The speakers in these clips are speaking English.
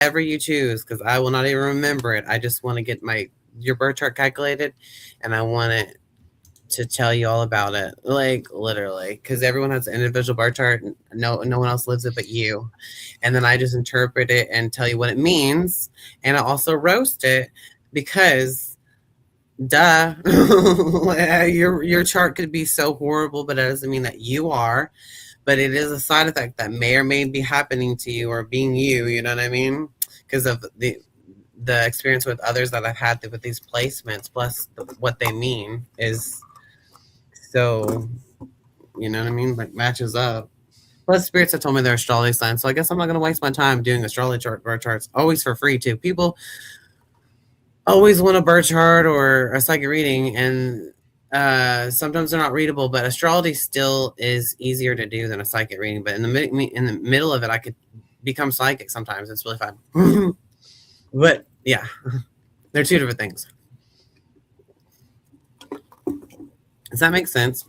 whatever you choose, because I will not even remember it. I just want to get your birth chart calculated, and I want it to tell you all about it, like literally, because everyone has an individual birth chart. And no one else lives it but you, and then I just interpret it and tell you what it means, and I also roast it because, duh, your chart could be so horrible, but it doesn't mean that you are. But it is a side effect that may or may be happening to you or being you. You know what I mean? Because of the experience with others that I've had with these placements, plus what they mean is so, you know what I mean? Like matches up. Plus, spirits have told me they're astrology signs, so I guess I'm not going to waste my time doing astrology birth charts, always for free too. People always want a birth chart or a psychic reading, and sometimes they're not readable. But astrology still is easier to do than a psychic reading. But in the middle of it, I could become psychic sometimes. It's really fun. But yeah, they're two different things. Does that make sense?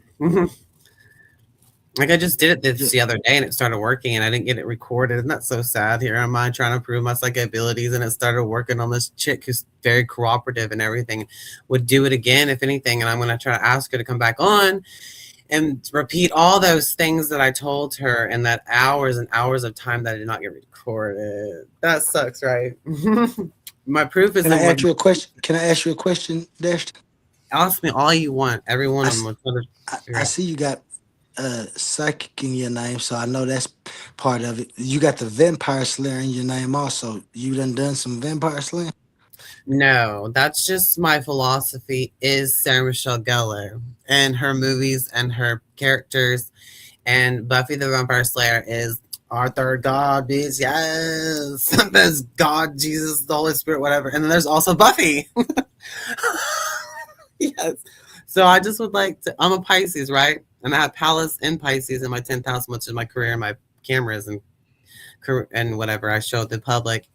Like I just did it Yeah. the other day and it started working and I didn't get it recorded. And that's so sad. Here am I trying to prove my psychic abilities and it started working on this chick who's very cooperative and everything. Would do it again if anything. And I'm gonna try to ask her to come back on and repeat all those things that I told her in that hours and hours of time that I did not get recorded. That sucks, right? My proof is Can I in what. ask you a question? Can I ask you a question, Dash? Ask me all you want. Every one I, of them s- will try to figure I out. see you got psychic in your name, so I know that's part of it. You got the vampire slayer in your name also. You done some vampire slaying? No, that's just my philosophy is Sarah Michelle Gellar and her movies and her characters. And Buffy the Vampire Slayer is our third God, bitch. Yes. There's God, Jesus, the Holy Spirit, whatever. And then there's also Buffy. Yes. So I just would like to, I'm a Pisces, right? And I have Palace in Pisces in my 10th house, which is my career, my cameras and whatever I show the public,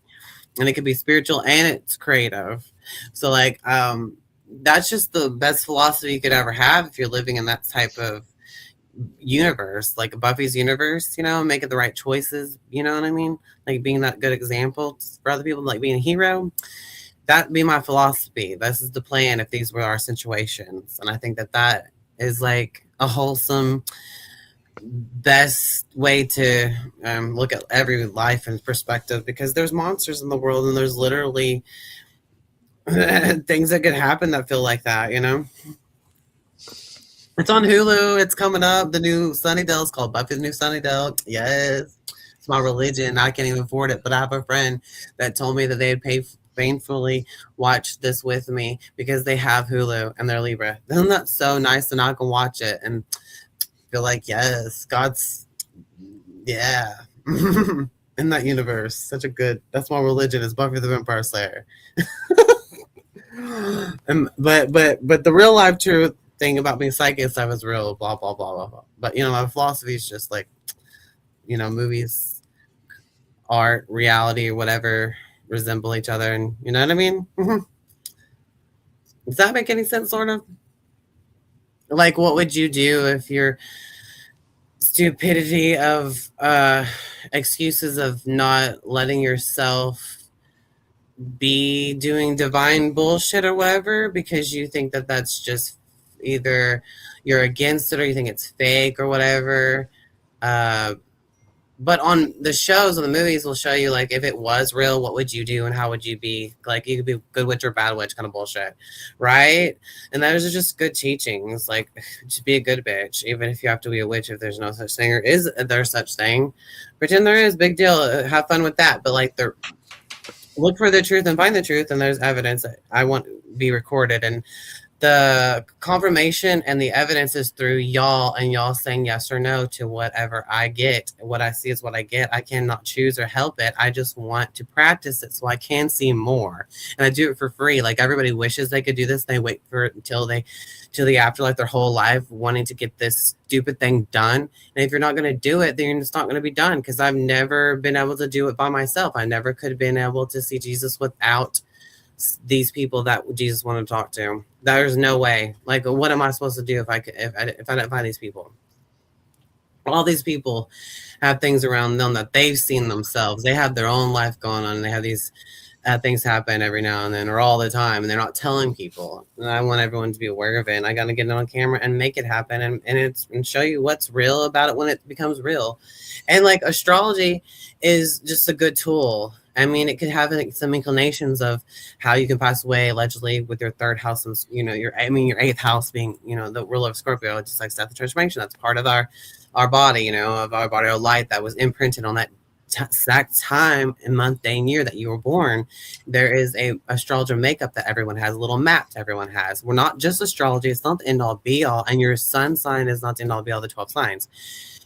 and it could be spiritual and it's creative. So like that's just the best philosophy you could ever have if you're living in that type of universe, like Buffy's universe, making the right choices, you know what I mean? Like being that good example for other people, like being a hero. That'd be my philosophy. This is the plan if these were our situations. And I think that that is like a wholesome best way to look at every life in perspective because there's monsters in the world and there's literally things that could happen that feel like that. It's on Hulu. It's coming up. The new Sunnydale is called Buffy's New Sunnydale. Yes. It's my religion. I can't even afford it. But I have a friend that told me that they'd painfully watch this with me because they have Hulu and they're Libra. Isn't that so nice to not go watch it and feel like, yes, God's, yeah. In that universe. Such a good, that's my religion is Buffy the Vampire Slayer. And but the real life truth thing about being psychic and stuff is real, blah blah blah blah blah. But my philosophy is just like movies, art, reality, or whatever resemble each other, and you know what I mean. Does that make any sense? Sort of. Like, what would you do if your stupidity of excuses of not letting yourself be doing divine bullshit or whatever because you think that that's just either you're against it or you think it's fake or whatever. Uh, but on the shows or the movies will show you like if it was real, what would you do and how would you be? Like you could be good witch or bad witch kind of bullshit, right? And those are just good teachings. Like just be a good bitch, even if you have to be a witch. If there's no such thing or is there such thing, pretend there is. Big deal. Have fun with that. But like the look for the truth and find the truth, and there's evidence that I want to be recorded, and the confirmation and the evidence is through y'all and y'all saying yes or no to whatever I get. What I see is what I get. I cannot choose or help it. I just want to practice it so I can see more, and I do it for free. Like everybody wishes they could do this, they wait for it till the afterlife their whole life wanting to get this stupid thing done. And if you're not going to do it, then it's not going to be done, because I've never been able to do it by myself. I never could have been able to see Jesus without these people that Jesus wanted to talk to. There's no way. Like, what am I supposed to do if I didn't find these people? All these people have things around them that they've seen themselves. They have their own life going on, and they have these things happen every now and then or all the time, and they're not telling people. And I want everyone to be aware of it, and I got to get it on camera and make it happen, and show you what's real about it when it becomes real. And like astrology is just a good tool. I mean, it could have like, some inclinations of how you can pass away allegedly with your third house, and your eighth house being the ruler of Scorpio, just like Death and Transformation. That's part of our body, of our body, our light that was imprinted on that exact time and month, day, and year that you were born. There is a astrologer makeup that everyone has, a little map that everyone has. We're not just astrology; it's not the end all be all, and your sun sign is not the end all be all. The 12 signs,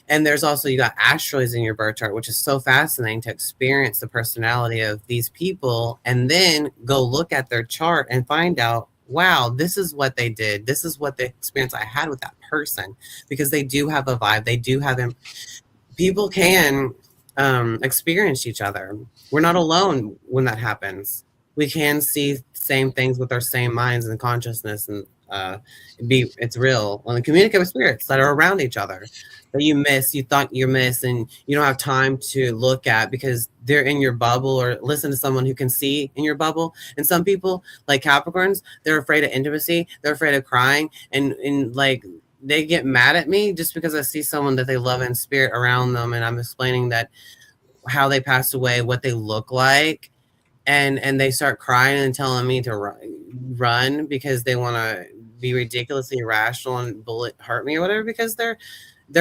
and there's also you got asteroids in your birth chart, which is so fascinating to experience the personality of these people, and then go look at their chart and find out. Wow, this is what they did. This is what the experience I had with that person, because they do have a vibe. They do have people can experience each other. We're not alone when that happens. We can see same things with our same minds and consciousness, and it's real. When we communicate with spirits that are around each other that you thought you missed, and you don't have time to look at because they're in your bubble, or listen to someone who can see in your bubble. And some people, like Capricorns, they're afraid of intimacy, they're afraid of crying, and like they get mad at me just because I see someone that they love in spirit around them, and I'm explaining that how they passed away, what they look like, and they start crying and telling me to run because they want to be ridiculously irrational and hurt me or whatever, because they're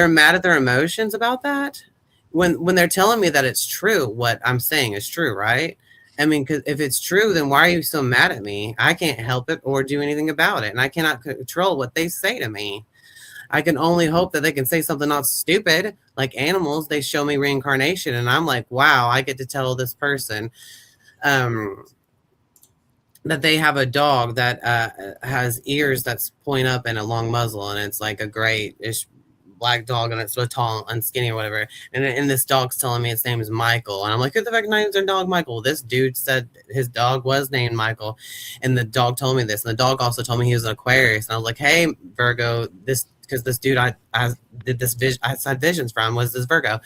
mad at their emotions about that, when they're telling me that it's true. What I'm saying is true, right? I mean, because if it's true, then why are you so mad at me? I can't help it or do anything about it, and I cannot control what they say to me. I can only hope that they can say something not stupid. Like animals, they show me reincarnation, and I'm like, wow, I get to tell this person um, that they have a dog that has ears that's point up and a long muzzle, and it's like a great-ish black dog, and it's so tall and skinny or whatever. And this dog's telling me its name is Michael, and I'm like, who the fuck names their dog Michael? This dude said his dog was named Michael, and the dog told me this, and the dog also told me he was an Aquarius, and I was like, hey Virgo, this because this dude I did this I had visions from was this Virgo,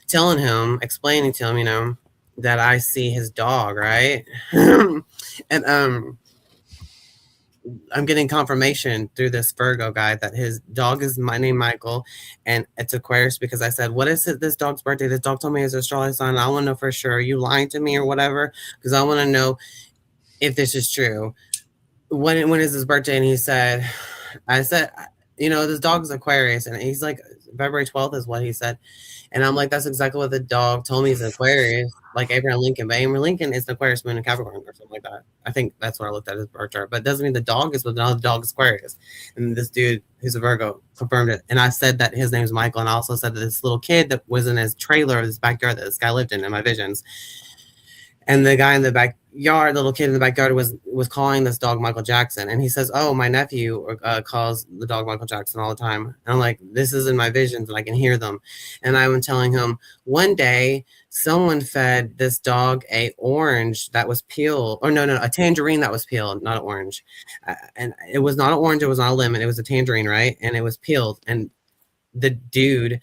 telling him, explaining to him, that I see his dog, right? And I'm getting confirmation through this Virgo guy that his dog is my name Michael, and it's Aquarius, because I said, what is it, this dog's birthday? This dog told me his astrology sign. I want to know for sure. Are you lying to me or whatever? Because I want to know if this is true. When is his birthday? And he said, I said, this dog's Aquarius, and he's like, February 12th is what he said. And I'm like, that's exactly what the dog told me is Aquarius, like Abraham Lincoln. But Abraham Lincoln is an Aquarius moon in Capricorn or something like that. I think that's what I looked at his birth chart. But it doesn't mean the dog is, but now the dog is Aquarius. And this dude who's a Virgo confirmed it. And I said that his name is Michael. And I also said that this little kid that was in his trailer of his backyard that this guy lived in my visions. And the guy in the backyard, the little kid in the backyard, was calling this dog Michael Jackson. And he says, oh, my nephew calls the dog Michael Jackson all the time. And I'm like, this is in my visions, and I can hear them. And I was telling him, one day, someone fed this dog a orange that was peeled. Or no, a tangerine that was peeled, not an orange. And it was not an orange, it was not a lemon, it was a tangerine, right? And it was peeled. And the dude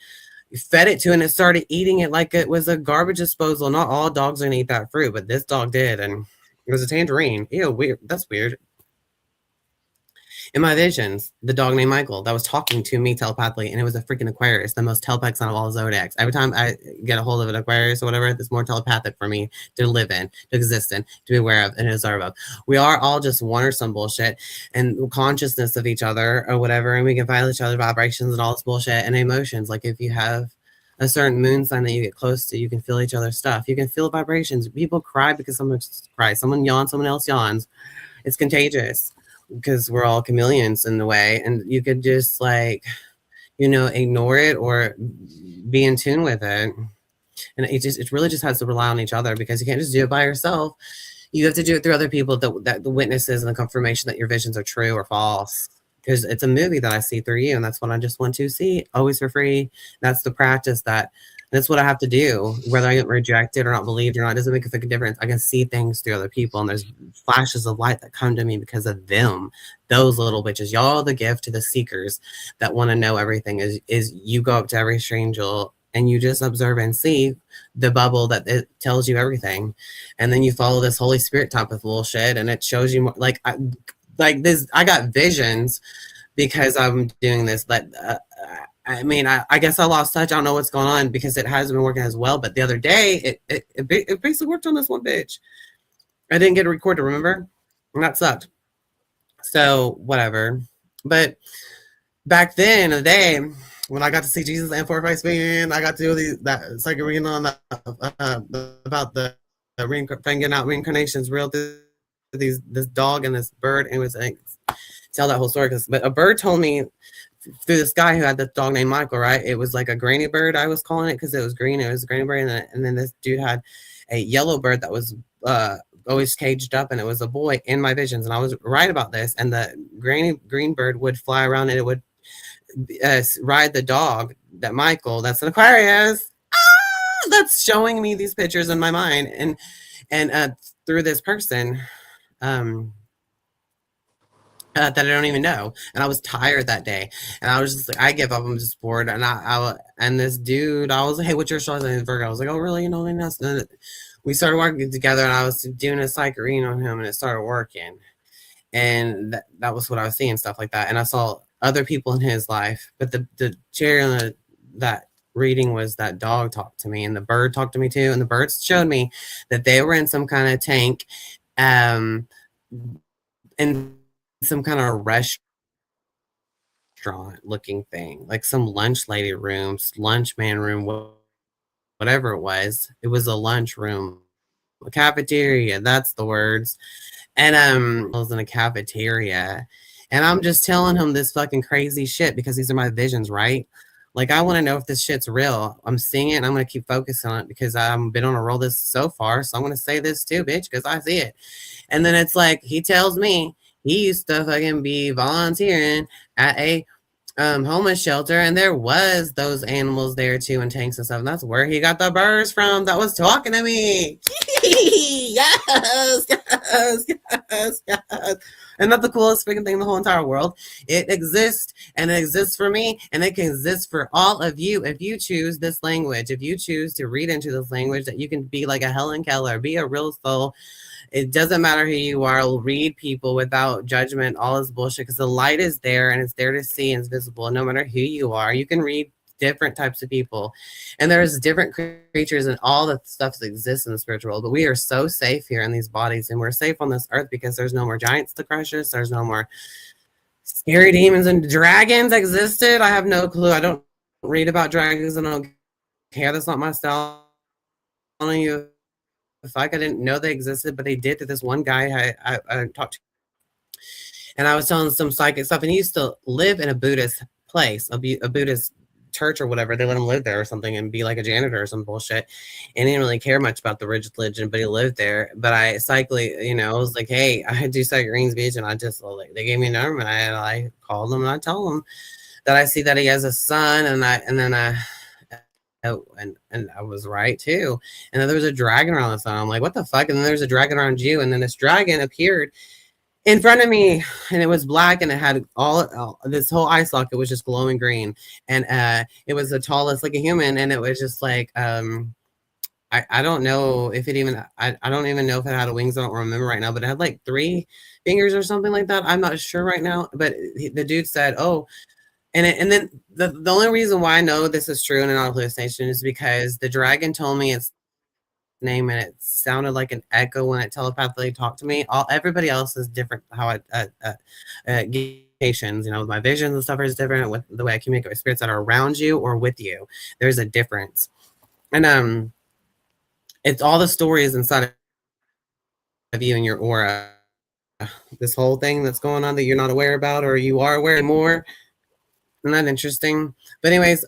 fed it to, and it started eating it like it was a garbage disposal. Not all dogs are gonna eat that fruit, but this dog did, and it was a tangerine. Ew, weird. That's weird. In my visions, the dog named Michael that was talking to me telepathically, and it was a freaking Aquarius, the most telepathic sign of all zodiacs. Every time I get a hold of an Aquarius or whatever, it's more telepathic for me to live in, to exist in, to be aware of, and observe of. We are all just one or some bullshit and consciousness of each other or whatever, and we can find each other vibrations and all this bullshit and emotions. Like if you have a certain moon sign that you get close to, you can feel each other's stuff. You can feel vibrations. People cry because someone cries. Someone yawns, someone else yawns. It's contagious because we're all chameleons in a way, and you could just ignore it or be in tune with it. And it really just has to rely on each other, because you can't just do it by yourself. You have to do it through other people, that the witnesses and the confirmation that your visions are true or false. Because it's a movie that I see through you, and that's what I just want to see, always for free. That's the practice that That's what I have to do, whether I get rejected or not believed or not. It doesn't make a fucking difference. I can see things through other people, and there's flashes of light that come to me because of them. Those little bitches, y'all, are the gift to the seekers that want to know everything. Is you go up to every stranger and you just observe and see the bubble that it tells you everything, and then you follow this Holy Spirit type of bullshit, and it shows you more. Like this. I got visions because I'm doing this. But I mean, I guess I lost touch. I don't know what's going on because it hasn't been working as well. But the other day, it basically worked on this one bitch. I didn't get a recorder, remember? And that sucked. So whatever. But back then, in the day, when I got to see Jesus and for Christ being, I got to do that second reading on about the finding out reincarnations, real this dog and this bird, and it was like tell that whole story. But a bird told me through this guy who had this dog named Michael, right? It was like a granny bird, I was calling it because it was green. It was a granny bird, and then this dude had a yellow bird that was always caged up, and it was a boy in my visions, and I was right about this. And the granny green bird would fly around, and it would ride the dog that Michael, that's an Aquarius, that's showing me these pictures in my mind, and through this person. That I don't even know. And I was tired that day. And I was just like, I give up. I'm just bored. And this dude, I was like, hey, what's your star sign? Virgo. I was like, oh, really? You know, and we started working together, and I was doing a psychic reading on him, and it started working. And that was what I was seeing, stuff like that. And I saw other people in his life, but the cherry on that reading was that dog talked to me, and the bird talked to me too. And the birds showed me that they were in some kind of tank, in some kind of restaurant looking thing, like some lunch lady rooms, lunch man room, whatever it was. It was a lunch room, a cafeteria. That's the words. And I was in a cafeteria, and I'm just telling him this fucking crazy shit because these are my visions, right? Like I want to know if this shit's real. I'm seeing it, and I'm gonna keep focusing on it because I've been on a roll this so far. So I'm gonna say this too, bitch, because I see it. And then it's like he tells me he used to fucking be volunteering at a homeless shelter, and there was those animals there too, and tanks and stuff. And that's where he got the birds from that was talking to me. Yes, yes, yes, yes. And that's the coolest freaking thing in the whole entire world. It exists, and it exists for me, and it can exist for all of you if you choose this language. If you choose to read into this language, that you can be like a Helen Keller, be a real soul. It doesn't matter who you are. I'll read people without judgment, all this bullshit, because the light is there, and it's there to see, and it's visible. And no matter who you are, you can read different types of people, and there's different creatures and all the stuff that exists in the spiritual world. But we are so safe here in these bodies, and we're safe on this earth because there's no more giants to crush us. There's no more scary demons, and dragons existed. I have no clue. I don't read about dragons, and I don't care. That's not my style. I'm telling you, I didn't know they existed, but they did to this one guy I talked to. And I was telling some psychic stuff, and he used to live in a Buddhist place, a Buddhist church or whatever. They let him live there or something and be like a janitor or some bullshit. And he didn't really care much about the religion, but he lived there. But I I was like, hey, I do psychic readings, bitch. And I just, like, they gave me a number, and I called him, and I told him that I see that he has a son, and I was right too. And then there was a dragon around the sun. I'm like, what the fuck? And then there's a dragon around you. And then this dragon appeared in front of me, and it was black, and it had all this whole eye socket was just glowing green. And it was the tallest, like a human. And it was just like, I don't know if it even, I don't even know if it had wings. I don't remember right now, but it had like 3 fingers or something like that. I'm not sure right now. But the dude said, oh, and then the only reason why I know this is true and not a hallucination is because the dragon told me its name, and it sounded like an echo when it telepathically talked to me. Everybody else is different. How communications, with my visions and stuff is different. With the way I communicate with spirits that are around you or with you, there's a difference. And it's all the stories inside of you and your aura. This whole thing that's going on that you're not aware about, or you are aware more. Isn't that interesting? But anyways,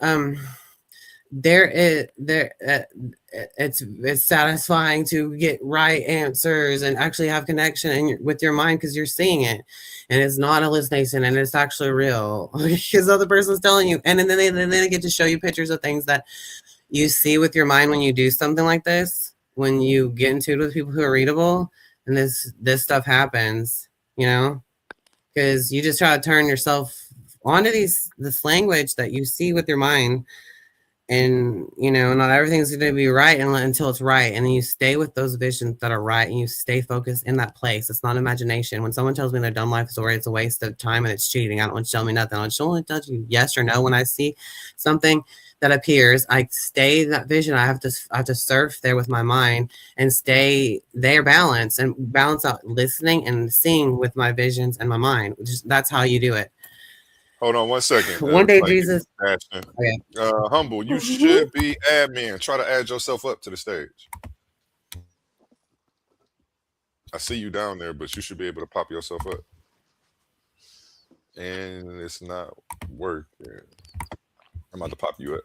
it's satisfying to get right answers and actually have connection with your mind because you're seeing it, and it's not a hallucination, and it's actually real because the other person's telling you. And then they get to show you pictures of things that you see with your mind when you do something like this, when you get into it with people who are readable, and this stuff happens, you know, because you just try to turn yourself onto this language that you see with your mind, and not everything's going to be right until it's right, and then you stay with those visions that are right, and you stay focused in that place. It's not imagination. When someone tells me their dumb life story, it's a waste of time and it's cheating. I don't want to tell me nothing. I just only tell you yes or no. When I see something that appears, I stay in that vision. I have to surf there with my mind and stay there, balance out listening and seeing with my visions and my mind. That's how you do it. Hold on 1 second. One day Like Jesus. Ashton. Okay. Humble, you should be admin. Try to add yourself up to the stage. I see you down there, but you should be able to pop yourself up. And it's not working. I'm about to pop you up.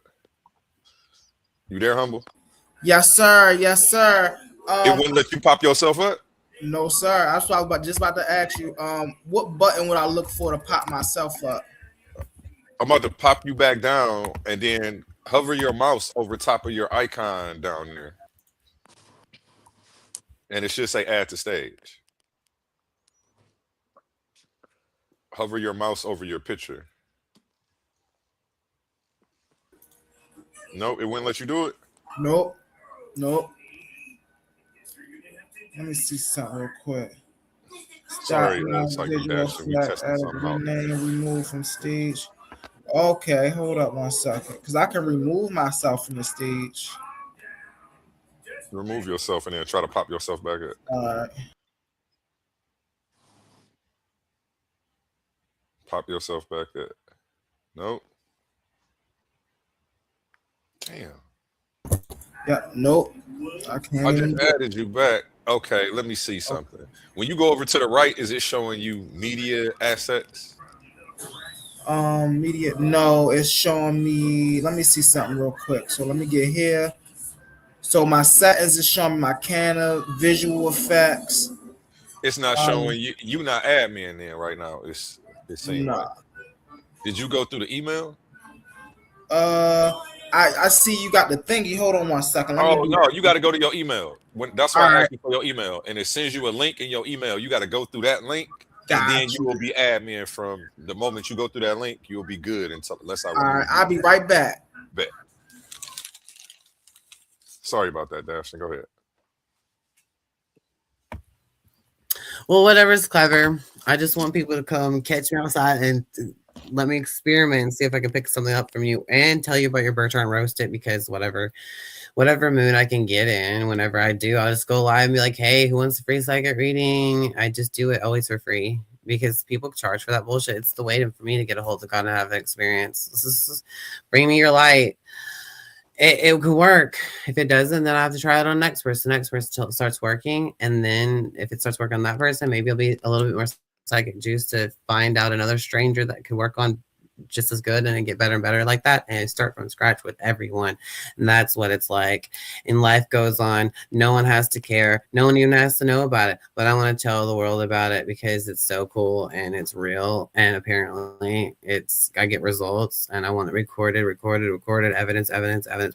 You there, Humble? Yes, sir. Yes, sir. It wouldn't let you pop yourself up? No, sir. That's what I was just about to ask you. What button would I look for to pop myself up? I'm about to pop you back down and then hover your mouse over top of your icon down there. And it should say add to stage. Hover your mouse over your picture. No, it wouldn't let you do it? Nope. Nope. Let me see something real quick. Sorry, Stop it's like you visual dashed and we effect, testing something out. name removed from stage. Okay, hold up 1 second. Because I can remove myself from the stage. Remove yourself and then try to pop yourself back up. Alright. Pop yourself back up. Nope. Damn. Yeah, nope. I can't I even just added you back. Okay, let me see something. When you go over to the right, is it showing you media assets? media. No, it's showing me. Let me see something real quick. So let me get here. So my settings is showing me my Canva visual effects. It's not showing you. You not admin then right now. It seems like. Nah. Did you go through the email? I see you got the thingy. Hold on 1 second. Let me Oh do. no, you got to go to your email. That's All why I right, asked you for your email, and it sends you a link in your email. You got to go through that link, and then got you you. will be admin from the moment you go through that link. You'll be good unless I All right, remove you. I'll be right back. Bet. Sorry about that, Dashton. Go ahead. Well, whatever's clever. I just want people to come catch me outside and let me experiment and see if I can pick something up from you and tell you about your bird chart and roast it, because whatever mood I can get in, whenever I do, I'll just go live and be like, hey, who wants a free psychic reading? I just do it always for free because people charge for that bullshit. It's the way for me to get a hold of God and have an experience. Bring me your light. It could work. If it doesn't, then I have to try it on the next person. The next person till it starts working. And then if it starts working on that person, maybe it'll be a little bit more psychic juice to find out another stranger that could work on just as good and get better and better like that, and start from scratch with everyone. And that's what it's like. And life goes on. No one has to care. No one even has to know about it. But I want to tell the world about it because it's so cool and it's real. And apparently I get results, and I want it recorded, evidence,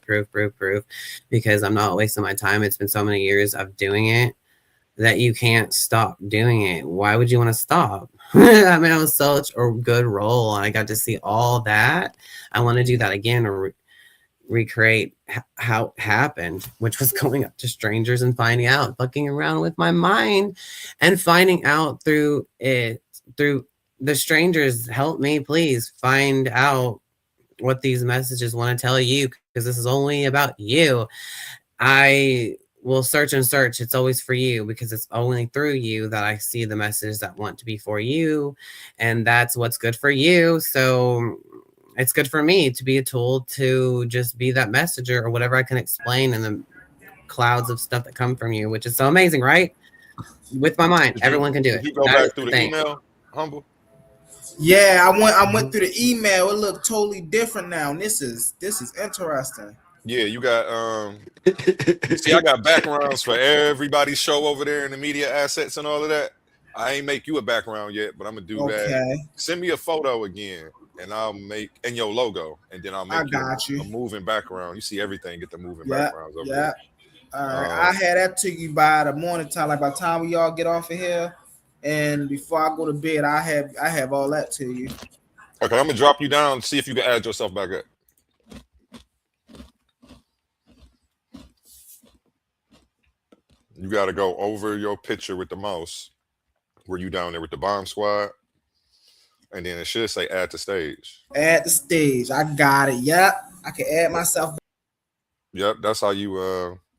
proof, because I'm not wasting my time. It's been so many years of doing it that you can't stop doing it. Why would you want to stop? I mean, it was such a good role, and I got to see all that. I want to do that again, or recreate how it happened, which was going up to strangers and finding out, fucking around with my mind, and finding out through the strangers. Help me, please, find out what these messages want to tell you, because this is only about you. I will search and search. It's always for you, because it's only through you that I see the message that want to be for you. And that's what's good for you. So it's good for me to be a tool to just be that messenger, or whatever I can explain in the clouds of stuff that come from you, which is so amazing, right? With my mind, everyone can do Did it. you go That is back through the the thing. email, Humble? Yeah, I went through the email. It looked totally different now. And this is interesting. Yeah, you got you see, I got backgrounds for everybody's show over there in the media assets and all of that. I ain't make you a background yet, but I'm gonna do that. Okay. Send me a photo again. and I'll make and your logo, and then I'll I make you got you. a moving background. You see everything. Get the moving Yeah, backgrounds over yeah. there. All right, I had that to you by the morning time. Like by the time we all get off of here, and before I go to bed, I have all that to you. Okay, I'm gonna drop you down. See if you can add yourself back up. You got to go over your picture with the mouse. Were you down there with the bomb squad? And then it should say add to stage. Add the stage. I got it. Yep, I can add myself. Yep, that's how you.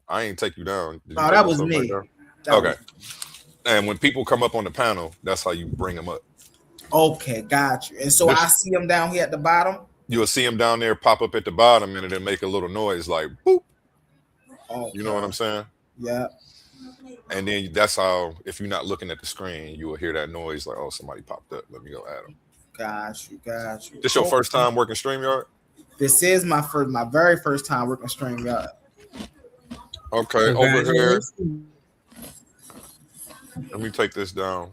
I ain't take you down. Did you No, take that was yourself back me. down? That Okay. was And when people come up on the panel, that's how you bring them up. okay. Got you. And so I This see them down here at the bottom. you'll see them down there pop up at the bottom, and it'll make a little noise like boop. You know what Okay. I'm saying? Yeah. And then that's how, if you're not looking at the screen, you will hear that noise like, oh, somebody popped up. Let me go add them. Got you. Got you. This your first Okay. time working StreamYard? This is my very first time working StreamYard. Okay, over here. Congratulations. Let me take this down.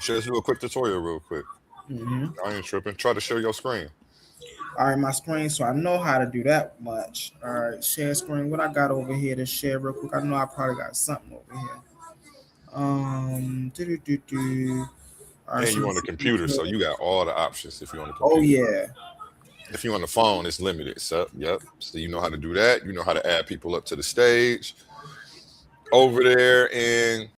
Should I do a quick tutorial real quick? Mm-hmm. I ain't tripping. Try to share your screen. All right, my screen, so I know how to do that much. All right, share screen. What I got over here to share real quick? I know I probably got something over here. Do. All right, And so you on the let's computer, see. so you got all the options if you're on the Oh computer. yeah, If you're on the phone, it's limited. So, yep. So you know how to do that. You know how to add people up to the stage. Over there in